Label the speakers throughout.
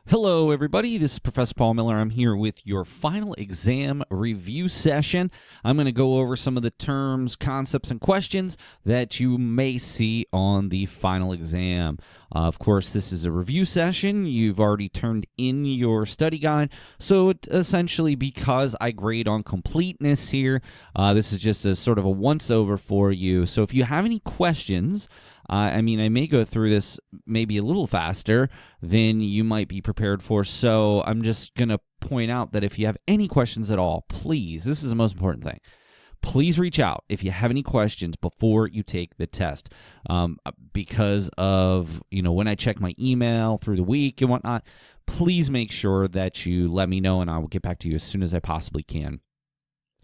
Speaker 1: Hello, everybody. This is Professor Paul Miller. I'm here with your final exam review session. I'm going to go over some of the terms, concepts, and questions that you may see on the final exam. Of course, this is a review session. You've already turned in your study guide. So essentially, because I grade on completeness here, this is just a sort of a once-over for you. So if you have any questions, I may go through this maybe a little faster than you might be prepared for. So I'm just going to point out that if you have any questions at all, please, this is the most important thing. Please reach out if you have any questions before you take the test. Because of, when I check my email through the week and whatnot, please make sure that you let me know and I will get back to you as soon as I possibly can.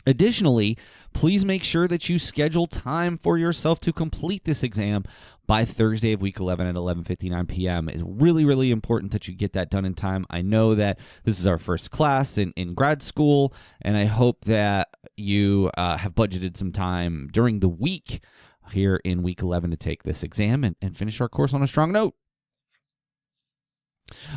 Speaker 1: Additionally, please make sure that you schedule time for yourself to complete this exam by Thursday of week 11 at 11:59 p.m. It's really, really important that you get that done in time. I know that this is our first class in grad school, and I hope that you have budgeted some time during the week here in week 11 to take this exam and finish our course on a strong note.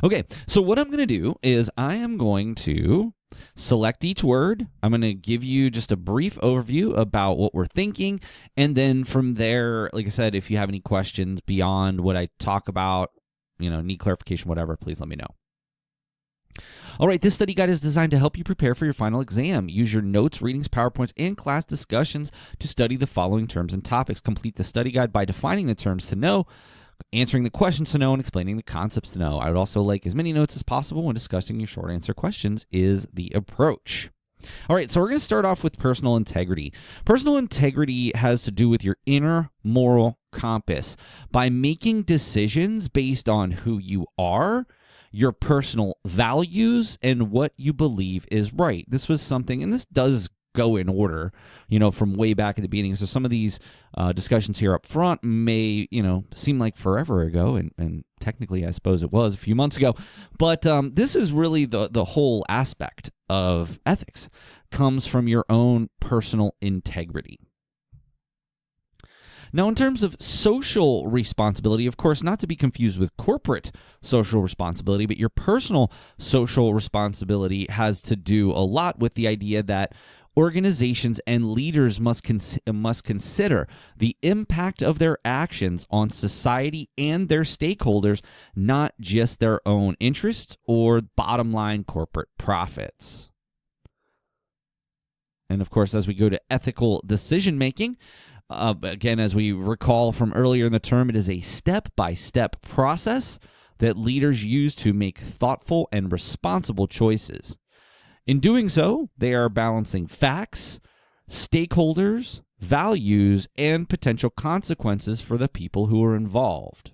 Speaker 1: Okay, so what I'm going to do is I am going to select each word. I'm going to give you just a brief overview about what we're thinking, and then from there, like I said, if you have any questions beyond what I talk about, need clarification, whatever, please let me know. All right, this study guide is designed to help you prepare for your final exam. Use your notes, readings, PowerPoints, and class discussions to study the following terms and topics. Complete the study guide by defining the terms to know, answering the questions to know, and explaining the concepts to know. I would also like as many notes as possible when discussing your short answer questions is the approach. All right, so we're going to start off with personal integrity. Personal integrity has to do with your inner moral compass. By making decisions based on who you are, your personal values, and what you believe is right. This was something, and this does go in order, from way back at the beginning. So some of these discussions here up front may, seem like forever ago, and technically I suppose it was a few months ago, but this is really the whole aspect of ethics comes from your own personal integrity. Now, in terms of social responsibility, of course, not to be confused with corporate social responsibility, but your personal social responsibility has to do a lot with the idea that organizations and leaders must consider the impact of their actions on society and their stakeholders, not just their own interests or bottom line corporate profits. And of course, as we go to ethical decision making, again, as we recall from earlier in the term, it is a step-by-step process that leaders use to make thoughtful and responsible choices. In doing so, they are balancing facts, stakeholders, values, and potential consequences for the people who are involved.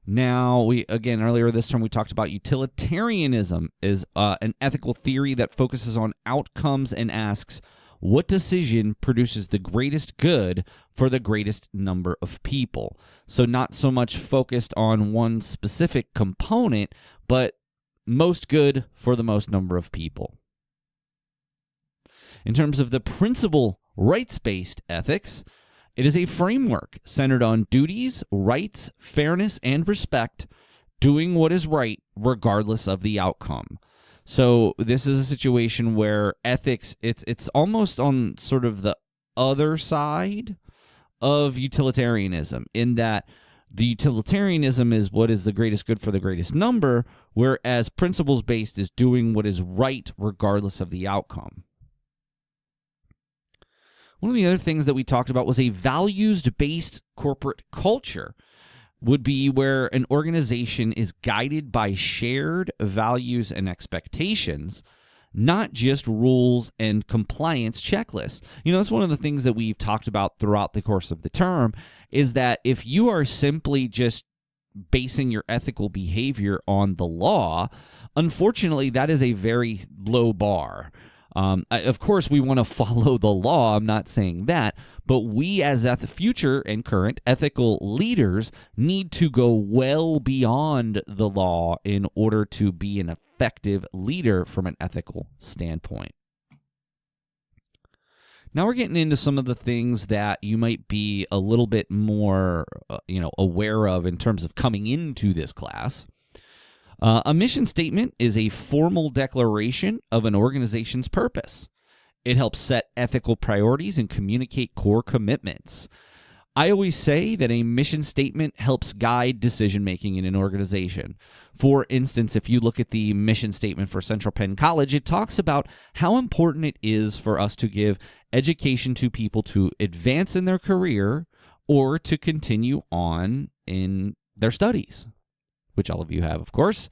Speaker 1: Now, earlier this term, we talked about utilitarianism is an ethical theory that focuses on outcomes and asks, what decision produces the greatest good for the greatest number of people? So not so much focused on one specific component, but most good for the most number of people. In terms of the principle rights-based ethics, it is a framework centered on duties, rights, fairness, and respect, doing what is right regardless of the outcome. So this is a situation where ethics, it's almost on sort of the other side of utilitarianism, in that the utilitarianism is what is the greatest good for the greatest number, whereas principles-based is doing what is right regardless of the outcome. One of the other things that we talked about was a values-based corporate culture would be where an organization is guided by shared values and expectations, not just rules and compliance checklists. That's one of the things that we've talked about throughout the course of the term, is that if you are simply just basing your ethical behavior on the law, unfortunately, that is a very low bar. Of course, we want to follow the law. I'm not saying that. But we as future and current ethical leaders need to go well beyond the law in order to be an effective leader from an ethical standpoint. Now we're getting into some of the things that you might be a little bit more, aware of in terms of coming into this class. A mission statement is a formal declaration of an organization's purpose. It helps set ethical priorities and communicate core commitments. I always say that a mission statement helps guide decision-making in an organization. For instance, if you look at the mission statement for Central Penn College, it talks about how important it is for us to give education to people to advance in their career or to continue on in their studies, which all of you have, of course.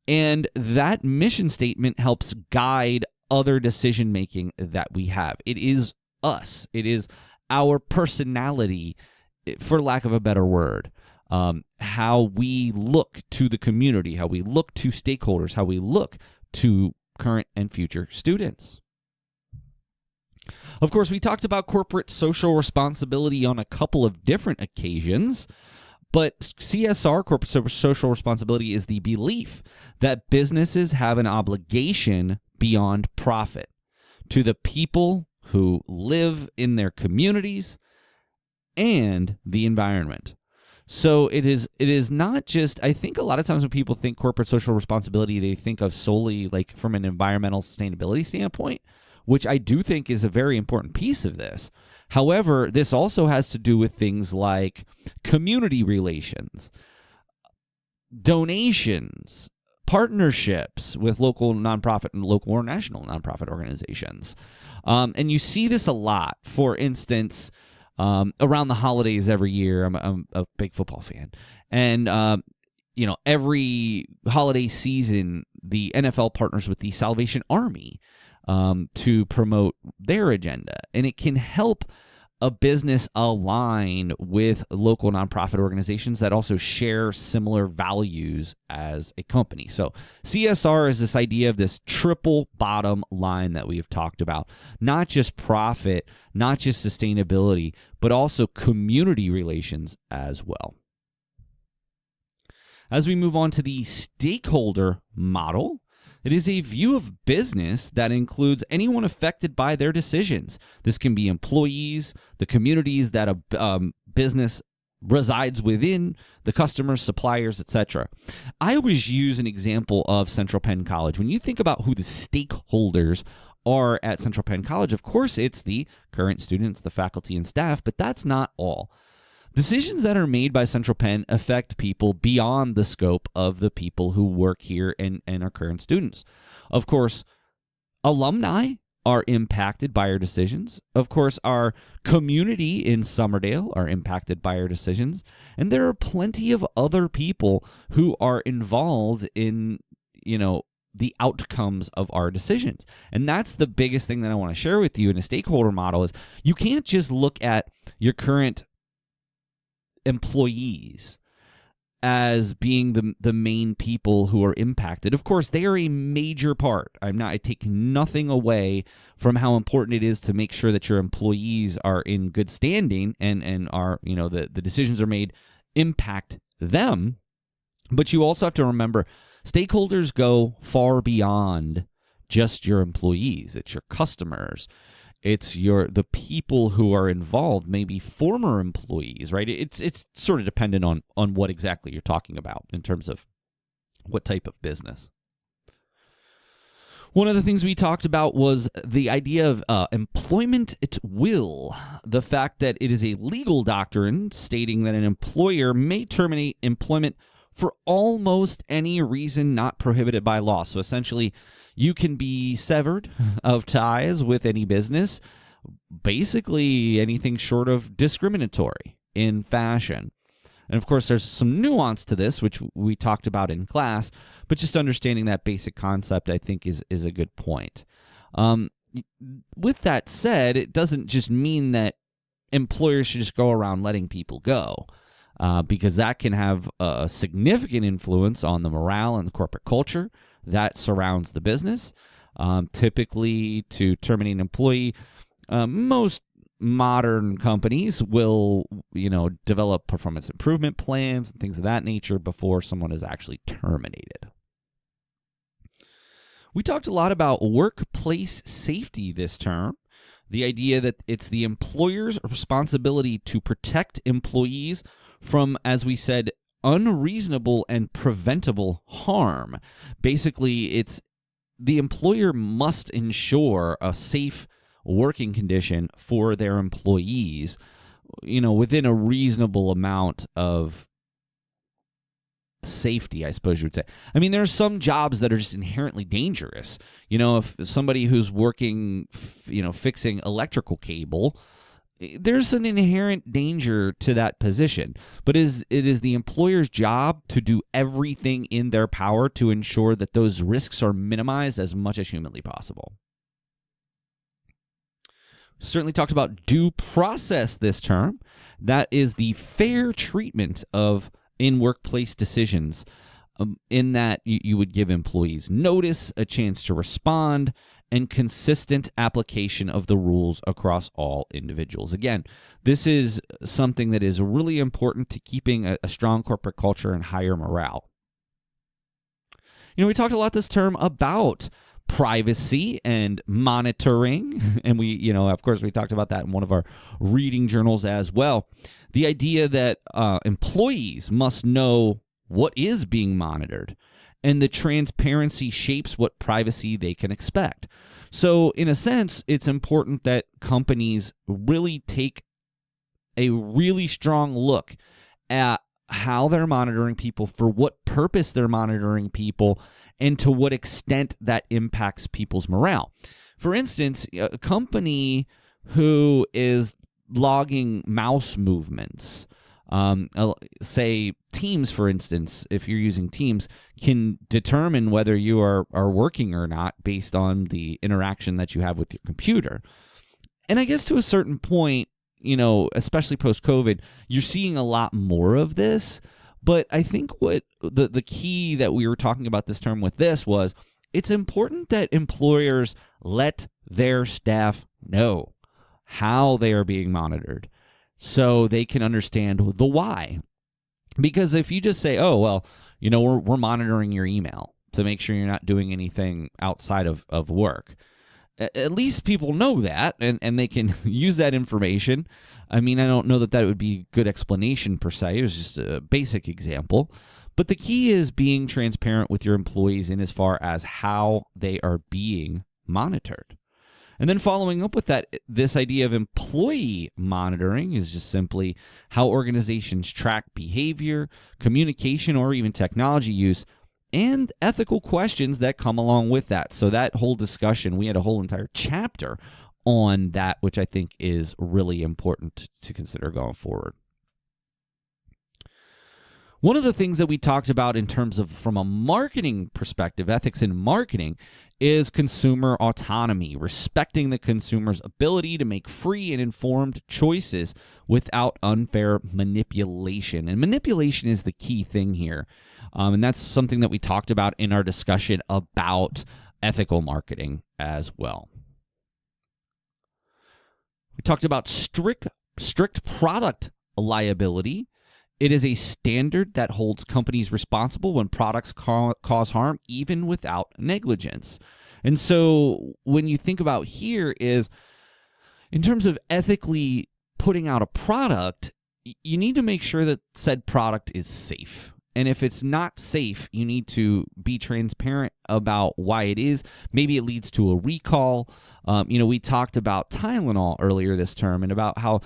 Speaker 1: And that mission statement helps guide other decision-making that we have. It is us. It is our personality, for lack of a better word, how we look to the community, how we look to stakeholders, how we look to current and future students. Of course, we talked about corporate social responsibility on a couple of different occasions, but CSR, corporate social responsibility, is the belief that businesses have an obligation beyond profit to the people who live in their communities and the environment. So it is not just, I think a lot of times when people think corporate social responsibility, they think of solely like from an environmental sustainability standpoint, which I do think is a very important piece of this. However, this also has to do with things like community relations, donations, partnerships with local nonprofit and local or national nonprofit organizations. And you see this a lot. For instance, around the holidays every year, I'm a big football fan. And, every holiday season, the NFL partners with the Salvation Army to promote their agenda. And it can help a business align with local nonprofit organizations that also share similar values as a company. So CSR is this idea of this triple bottom line that we've talked about, not just profit, not just sustainability, but also community relations as well. As we move on to the stakeholder model, it is a view of business that includes anyone affected by their decisions. This can be employees, the communities that a business resides within, the customers, suppliers, etc. I always use an example of Central Penn College. When you think about who the stakeholders are at Central Penn College, of course, it's the current students, the faculty and staff, but that's not all. Decisions that are made by Central Penn affect people beyond the scope of the people who work here and are current students. Of course, alumni are impacted by our decisions. Of course, our community in Summerdale are impacted by our decisions. And there are plenty of other people who are involved in, the outcomes of our decisions. And that's the biggest thing that I want to share with you in a stakeholder model is you can't just look at your current employees as being the main people who are impacted. Of course, they are a major part. I take nothing away from how important it is to make sure that your employees are in good standing and are, the decisions are made impact them. But you also have to remember stakeholders go far beyond just your employees. It's your customers. It's the people who are involved, maybe former employees, right? It's sort of dependent on what exactly you're talking about in terms of what type of business. One of the things we talked about was the idea of employment at will, the fact that it is a legal doctrine stating that an employer may terminate employment for almost any reason not prohibited by law. So essentially, you can be severed of ties with any business, basically anything short of discriminatory in fashion. And of course, there's some nuance to this, which we talked about in class, but just understanding that basic concept, I think, is a good point. With that said, it doesn't just mean that employers should just go around letting people go, because that can have a significant influence on the morale and the corporate culture that surrounds the business. Typically, to terminate an employee, most modern companies will, develop performance improvement plans and things of that nature before someone is actually terminated. We talked a lot about workplace safety this term. The idea that it's the employer's responsibility to protect employees from, as we said, unreasonable and preventable harm. Basically, it's the employer must ensure a safe working condition for their employees, within a reasonable amount of safety, I suppose you would say. I mean, there are some jobs that are just inherently dangerous. If somebody who's working, fixing electrical cable, there's an inherent danger to that position. But it is the employer's job to do everything in their power to ensure that those risks are minimized as much as humanly possible. Certainly talked about due process this term. That is the fair treatment in workplace decisions, in that you would give employees notice, a chance to respond, and consistent application of the rules across all individuals. Again, this is something that is really important to keeping a strong corporate culture and higher morale. We talked a lot this term about privacy and monitoring, and of course, we talked about that in one of our reading journals as well. The idea that employees must know what is being monitored, and the transparency shapes what privacy they can expect. So, in a sense, it's important that companies really take a really strong look at how they're monitoring people, for what purpose they're monitoring people, and to what extent that impacts people's morale. For instance, a company who is logging mouse movements, say Teams, for instance, if you're using Teams, can determine whether you are working or not based on the interaction that you have with your computer. And I guess to a certain point, especially post-COVID, you're seeing a lot more of this. But I think what the key that we were talking about this term with this was, it's important that employers let their staff know how they are being monitored so they can understand the why. Because if you just say, oh, well, we're monitoring your email to make sure you're not doing anything outside of work, at least people know that, and they can use that information. I mean, I don't know that would be a good explanation per se. It was just a basic example. But the key is being transparent with your employees in as far as how they are being monitored. And then following up with that, this idea of employee monitoring is just simply how organizations track behavior, communication, or even technology use, and ethical questions that come along with that. So that whole discussion, we had a whole entire chapter on that, which I think is really important to consider going forward. One of the things that we talked about in terms of, from a marketing perspective, ethics in marketing, is consumer autonomy, respecting the consumer's ability to make free and informed choices without unfair manipulation. And manipulation is the key thing here. And that's something that we talked about in our discussion about ethical marketing as well. We talked about strict product liability. It is a standard that holds companies responsible when products cause harm, even without negligence. And so when you think about here is, in terms of ethically putting out a product, you need to make sure that said product is safe. And if it's not safe, you need to be transparent about why it is. Maybe it leads to a recall. We talked about Tylenol earlier this term, and about how,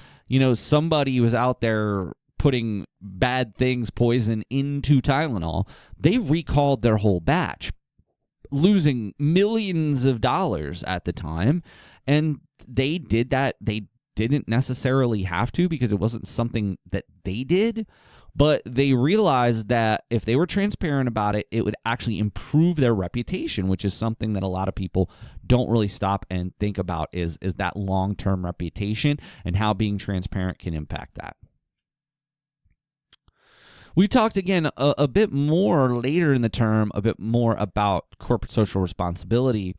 Speaker 1: somebody was out there putting bad things, poison, into Tylenol. They recalled their whole batch, losing millions of dollars at the time. And they did that. They didn't necessarily have to, because it wasn't something that they did. But they realized that if they were transparent about it, it would actually improve their reputation, which is something that a lot of people don't really stop and think about, is that long-term reputation and how being transparent can impact that. We talked again a bit more later in the term, a bit more about corporate social responsibility,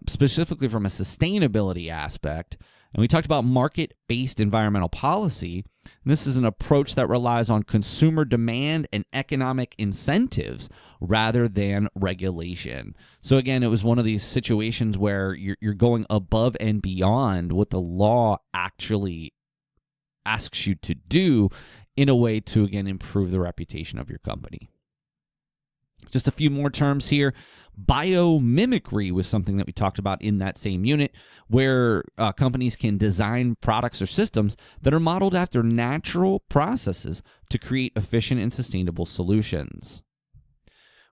Speaker 1: specifically from a sustainability aspect. And we talked about market-based environmental policy. And this is an approach that relies on consumer demand and economic incentives rather than regulation. So again, it was one of these situations where you're going above and beyond what the law actually asks you to do in a way to, again, improve the reputation of your company. Just a few more terms here. Biomimicry was something that we talked about in that same unit, where companies can design products or systems that are modeled after natural processes to create efficient and sustainable solutions,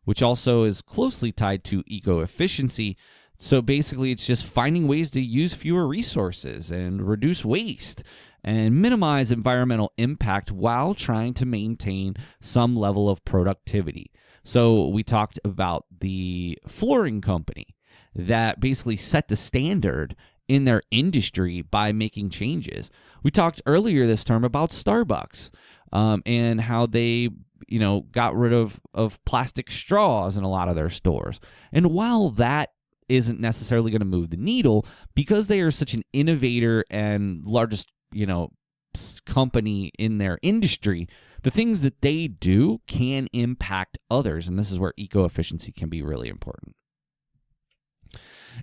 Speaker 1: which also is closely tied to eco-efficiency. So basically, it's just finding ways to use fewer resources and reduce waste and minimize environmental impact while trying to maintain some level of productivity. So we talked about the flooring company that basically set the standard in their industry by making changes. We talked earlier this term about Starbucks and how they got rid of plastic straws in a lot of their stores. And while that isn't necessarily going to move the needle, because they are such an innovator and largest company in their industry, the things that they do can impact others, and this is where eco-efficiency can be really important.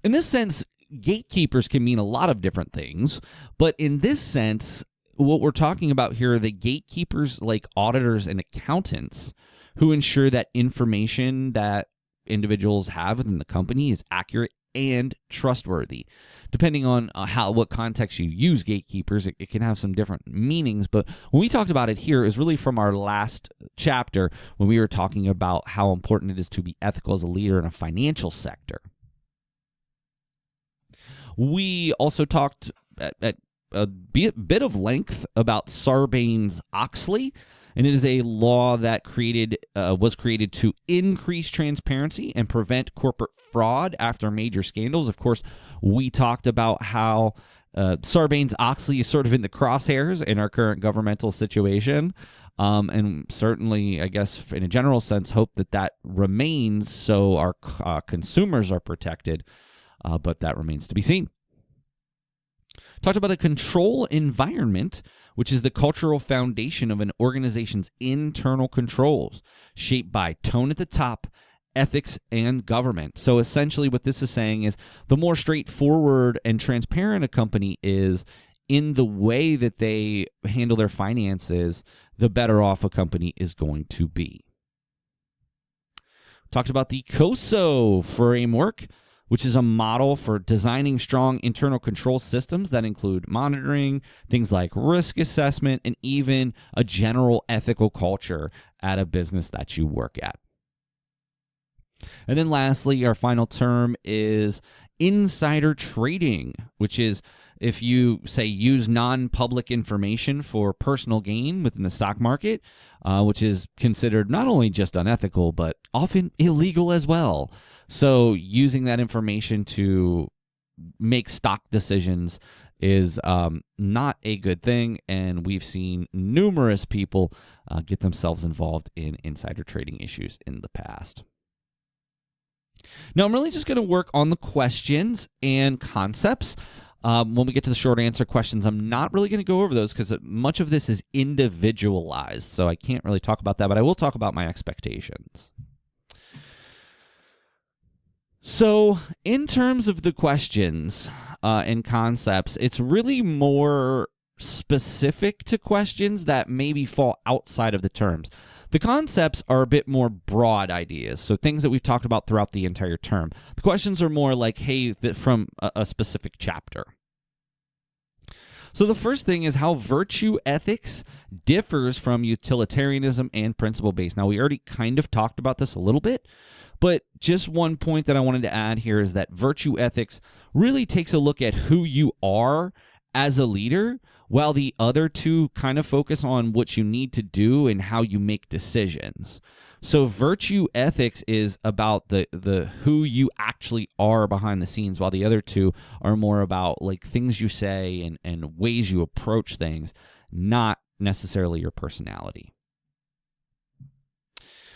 Speaker 1: In this sense, gatekeepers can mean a lot of different things, but in this sense, what we're talking about here are the gatekeepers like auditors and accountants who ensure that information that individuals have within the company is accurate and trustworthy. Depending on what context you use gatekeepers, it can have some different meanings. But when we talked about it here, it was really from our last chapter when we were talking about how important it is to be ethical as a leader in a financial sector. We also talked at a bit of length about Sarbanes-Oxley, and it is a law that was created to increase transparency and prevent corporate fraud after major scandals. Of course, we talked about how Sarbanes-Oxley is sort of in the crosshairs in our current governmental situation, and certainly, I guess, in a general sense, hope that remains so our consumers are protected, but that remains to be seen. Talked about a control environment, which is the cultural foundation of an organization's internal controls, shaped by tone at the top, ethics, and government. So essentially what this is saying is the more straightforward and transparent a company is in the way that they handle their finances, the better off a company is going to be. Talked about the COSO framework, which is a model for designing strong internal control systems that include monitoring, things like risk assessment, and even a general ethical culture at a business that you work at. And then lastly, our final term is insider trading, which is if you, say, use non-public information for personal gain within the stock market, which is considered not only just unethical, but often illegal as well. So using that information to make stock decisions is not a good thing, and we've seen numerous people get themselves involved in insider trading issues in the past. Now, I'm really just going to work on the questions and concepts. When we get to the short answer questions, I'm not really going to go over those because much of this is individualized, so I can't really talk about that, but I will talk about my expectations. So in terms of the questions and concepts, it's really more specific to questions that maybe fall outside of the terms. The concepts are a bit more broad ideas, so things that we've talked about throughout the entire term. The questions are more like, hey, from a specific chapter. So the first thing is how virtue ethics differs from utilitarianism and principle-based. Now, we already kind of talked about this a little bit, but just one point that I wanted to add here is that virtue ethics really takes a look at who you are as a leader, while the other two kind of focus on what you need to do and how you make decisions. So virtue ethics is about the who you actually are behind the scenes, while the other two are more about like things you say and ways you approach things, not necessarily your personality.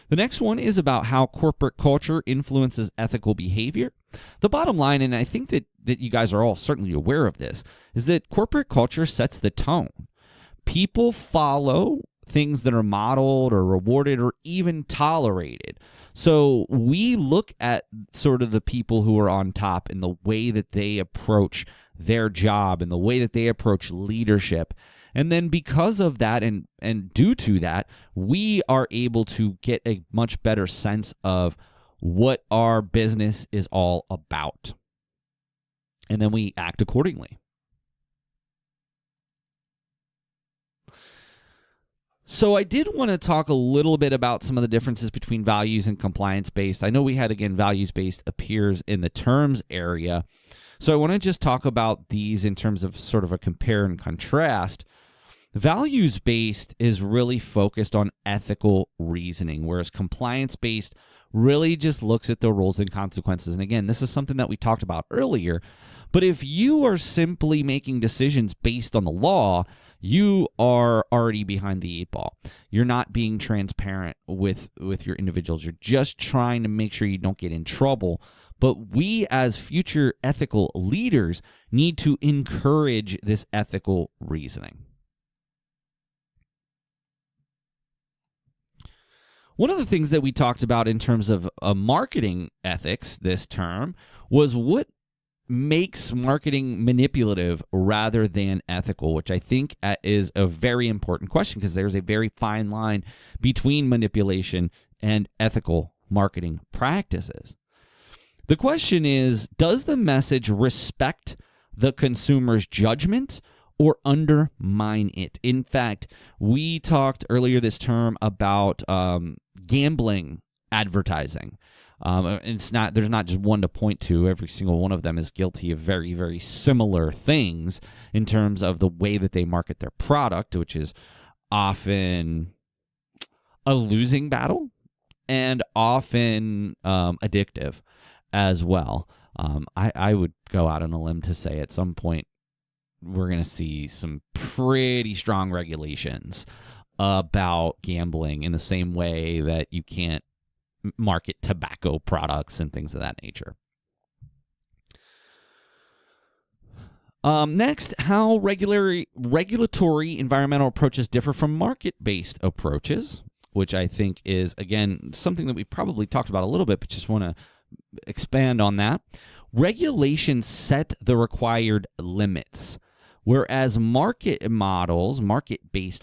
Speaker 1: The next one is about how corporate culture influences ethical behavior. The bottom line, and I think that you guys are all certainly aware of this, is that corporate culture sets the tone. People follow things that are modeled or rewarded or even tolerated. So we look at sort of the people who are on top and the way that they approach their job and the way that they approach leadership. And then because of that and due to that, we are able to get a much better sense of what our business is all about. And then we act accordingly. So I did want to talk a little bit about some of the differences between values and compliance-based. I know we had, again, values-based appears in the terms area. So I want to just talk about these in terms of sort of a compare and contrast. Values-based is really focused on ethical reasoning, whereas compliance-based really just looks at the rules and consequences. And again, this is something that we talked about earlier. But if you are simply making decisions based on the law, you are already behind the eight ball. You're not being transparent with your individuals. You're just trying to make sure you don't get in trouble. But we as future ethical leaders need to encourage this ethical reasoning. One of the things that we talked about in terms of marketing ethics this term was what makes marketing manipulative rather than ethical, which I think is a very important question because there's a very fine line between manipulation and ethical marketing practices. The question is, does the message respect the consumer's judgment or undermine it? In fact, we talked earlier this term about gambling advertising. There's not just one to point to. Every single one of them is guilty of very, very similar things in terms of the way that they market their product, which is often a losing battle and often addictive as well. I would go out on a limb to say at some point we're going to see some pretty strong regulations about gambling in the same way that you can't market tobacco products and things of that nature. Next, how regulatory environmental approaches differ from market-based approaches, which I think is, again, something that we probably talked about a little bit, but just want to expand on that. Regulations set the required limits, whereas market-based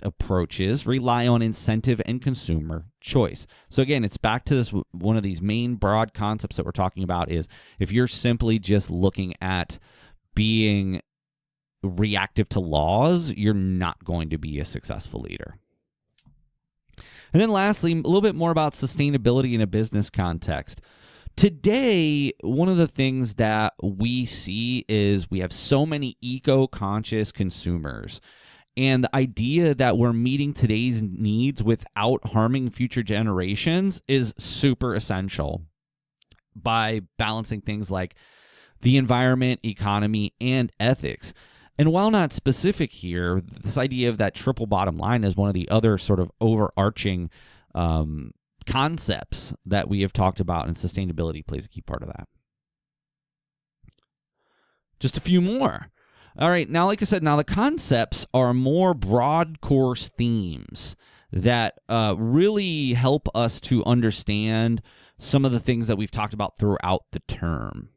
Speaker 1: approaches rely on incentive and consumer choice. So again, it's back to this, one of these main broad concepts that we're talking about is if you're simply just looking at being reactive to laws, you're not going to be a successful leader. And then lastly, a little bit more about sustainability in a business context. Today, one of the things that we see is we have so many eco-conscious consumers. And the idea that we're meeting today's needs without harming future generations is super essential by balancing things like the environment, economy, and ethics. And while not specific here, this idea of that triple bottom line is one of the other sort of overarching concepts that we have talked about, and sustainability plays a key part of that. Just a few more. All right, now, like I said, now the concepts are more broad course themes that really help us to understand some of the things that we've talked about throughout the term.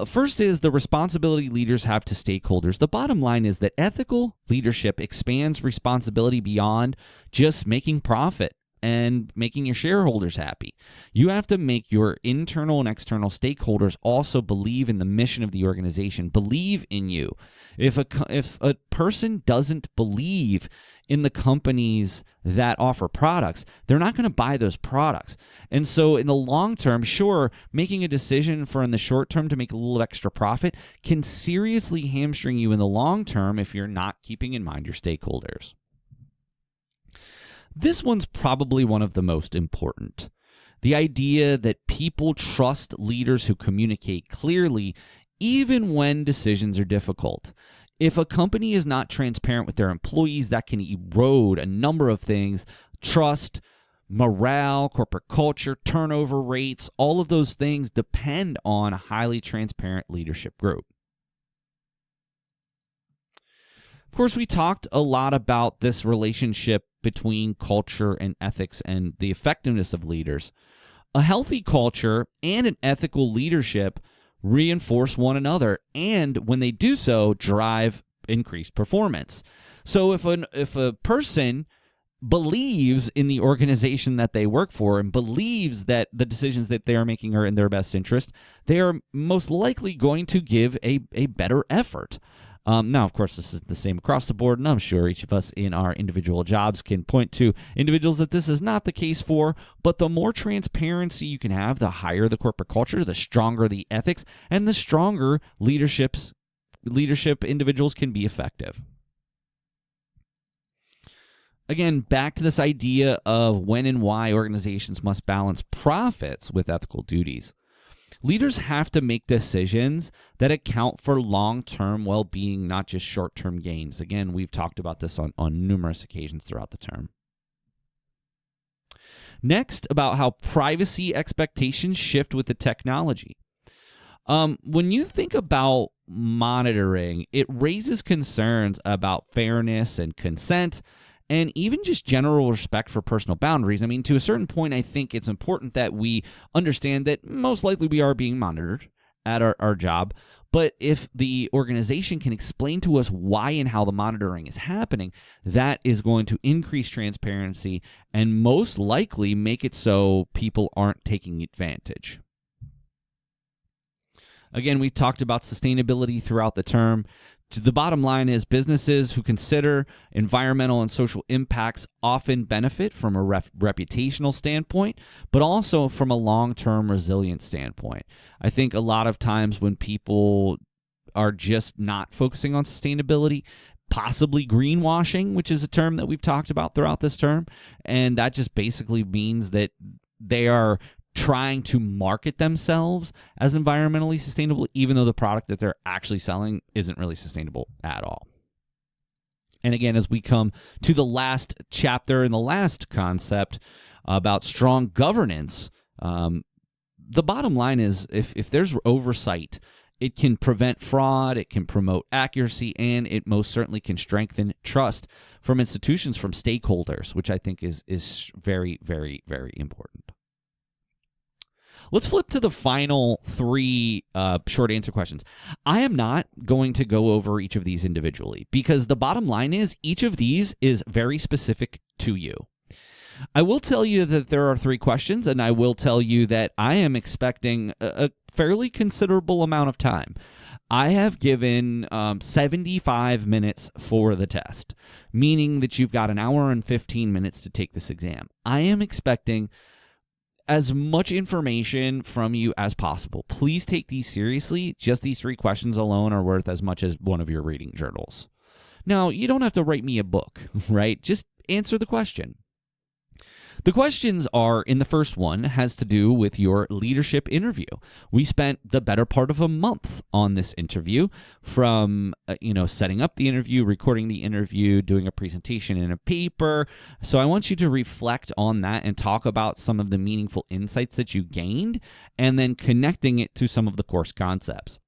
Speaker 1: First is the responsibility leaders have to stakeholders. The bottom line is that ethical leadership expands responsibility beyond just making profit and making your shareholders happy. You have to make your internal and external stakeholders also believe in the mission of the organization, believe in you. If a person doesn't believe in the companies that offer products, they're not going to buy those products. And so in the long term, sure, making a decision for in the short term to make a little extra profit can seriously hamstring you in the long term if you're not keeping in mind your stakeholders. This one's probably one of the most important. The idea that people trust leaders who communicate clearly even when decisions are difficult. If a company is not transparent with their employees, that can erode a number of things: trust, morale, corporate culture, turnover rates. All of those things depend on a highly transparent leadership group. Of course, we talked a lot about this relationship between culture and ethics and the effectiveness of leaders. A healthy culture and an ethical leadership reinforce one another, and when they do so, drive increased performance. So if a person believes in the organization that they work for and believes that the decisions that they are making are in their best interest, they are most likely going to give a better effort. Now, of course, this is the same across the board, and I'm sure each of us in our individual jobs can point to individuals that this is not the case for, but the more transparency you can have, the higher the corporate culture, the stronger the ethics, and the stronger leadership individuals can be effective. Again, back to this idea of when and why organizations must balance profits with ethical duties. Leaders have to make decisions that account for long-term well-being, not just short-term gains. Again, we've talked about this on numerous occasions throughout the term. Next, about how privacy expectations shift with the technology. When you think about monitoring, it raises concerns about fairness and consent, and even just general respect for personal boundaries. I mean, to a certain point, I think it's important that we understand that most likely we are being monitored at our job. But if the organization can explain to us why and how the monitoring is happening, that is going to increase transparency and most likely make it so people aren't taking advantage. Again, we talked about sustainability throughout the term. The bottom line is businesses who consider environmental and social impacts often benefit from a reputational standpoint, but also from a long-term resilience standpoint. I think a lot of times when people are just not focusing on sustainability, possibly greenwashing, which is a term that we've talked about throughout this term, and that just basically means that they are trying to market themselves as environmentally sustainable, even though the product that they're actually selling isn't really sustainable at all. And again, as we come to the last chapter and the last concept about strong governance, the bottom line is if there's oversight, it can prevent fraud, it can promote accuracy, and it most certainly can strengthen trust from institutions, from stakeholders, which I think is very, very, very important. Let's flip to the final three short answer questions. I am not going to go over each of these individually because the bottom line is each of these is very specific to you. I will tell you that there are three questions, and I will tell you that I am expecting a fairly considerable amount of time. I have given 75 minutes for the test, meaning that you've got an hour and 15 minutes to take this exam. I am expecting as much information from you as possible. Please take these seriously. Just these three questions alone are worth as much as one of your reading journals. Now, you don't have to write me a book, right? Just answer the question. The questions are, in the first one, has to do with your leadership interview. We spent the better part of a month on this interview, from setting up the interview, recording the interview, doing a presentation in a paper. So I want you to reflect on that and talk about some of the meaningful insights that you gained, and then connecting it to some of the course concepts.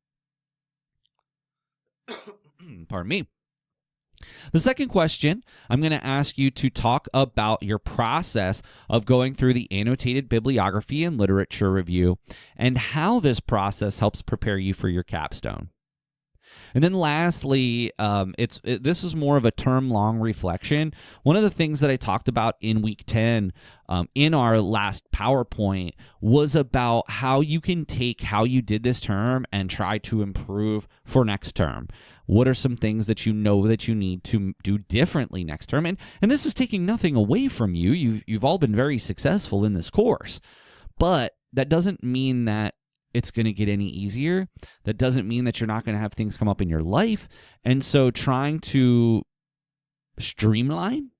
Speaker 1: Pardon me. The second question, I'm going to ask you to talk about your process of going through the annotated bibliography and literature review and how this process helps prepare you for your capstone. And then lastly, this is more of a term-long reflection. One of the things that I talked about in week 10 in our last PowerPoint was about how you can take how you did this term and try to improve for next term. What are some things that you know that you need to do differently next term? And this is taking nothing away from you. You've all been very successful in this course. But that doesn't mean that it's going to get any easier. That doesn't mean that you're not going to have things come up in your life. And so trying to streamline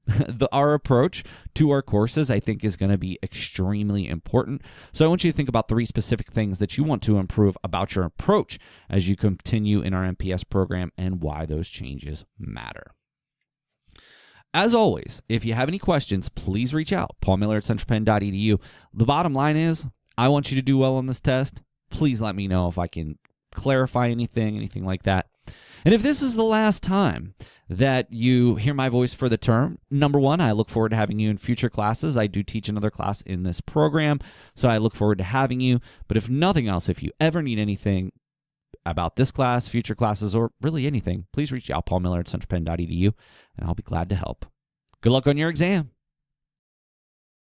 Speaker 1: our approach to our courses, I think, is going to be extremely important. So I want you to think about three specific things that you want to improve about your approach as you continue in our MPS program and why those changes matter. As always, if you have any questions, please reach out. paulmiller@centralpenn.edu. The bottom line is, I want you to do well on this test. Please let me know if I can clarify anything like that. And if this is the last time that you hear my voice for the term, number one, I look forward to having you in future classes. I do teach another class in this program, so I look forward to having you. But if nothing else, if you ever need anything, about this class, future classes, or really anything, please reach out, paulmiller@centralpenn.edu, and I'll be glad to help. Good luck on your exam.